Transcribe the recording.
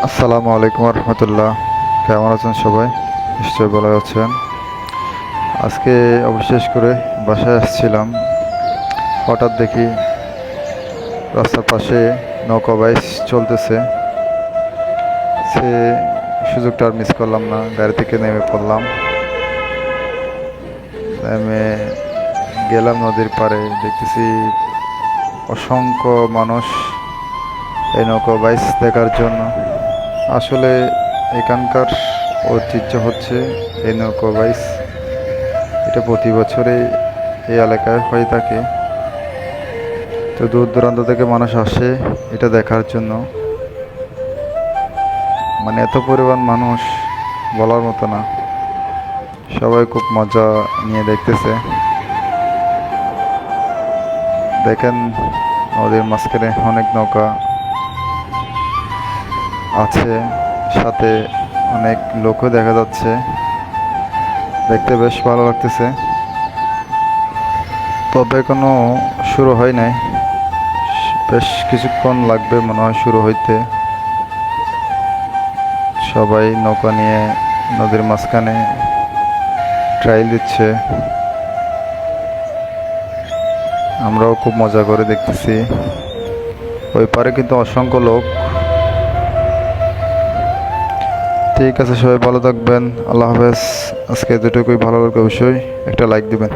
আসসালামু আলাইকুম রহমতুল্লাহ। কেমন আছেন সবাই? নিশ্চয়ই ভালো আছেন। আজকে অবিশেষ করে বাসায় আসছিলাম, হঠাৎ দেখি রাস্তার পাশে নৌকা বাইচ চলতেছে। সে সুযোগটা আর মিস করলাম না, গাড়ি থেকে নেমে পড়লাম। নেমে গেলাম নদীর পাড়ে, দেখতেছি অসংখ্য মানুষ এই নৌকা বাইচ দেখার জন্য। আসলে এখানকার ঐতিহ্য হচ্ছে এই নৌকা বাইচ। এটা প্রতি বছরে এই এলাকায় হয়ে থাকে। তো দূর দূরান্ত থেকে মানুষ আসে এটা দেখার জন্য। মানে এত পরিমাণ মানুষ বলার মতো না। সবাই খুব মজা নিয়ে দেখতেছে। দেখেন, নদীর মাঝখানে অনেক নৌকা আছে, সাথে অনেক লোকও দেখা যাচ্ছে। দেখতে বেশ ভালো লাগতেছে। তবে এখনো শুরু হয় নাই, বেশ কিছুক্ষণ লাগবে মনে হয় শুরু হইতে। সবাই নৌকা নিয়ে নদীর মাঝখানে ট্রায়াল দিচ্ছে। আমরাও খুব মজা করে দেখতেছি। ওই পারে কিন্তু অসংখ্য লোক। ঠিক আছে, সবাই ভালো থাকবেন। আল্লাহ হাফেজ। আজকে এতটুকুই। ভালো লাগবে অবশ্যই একটা লাইক দিবেন।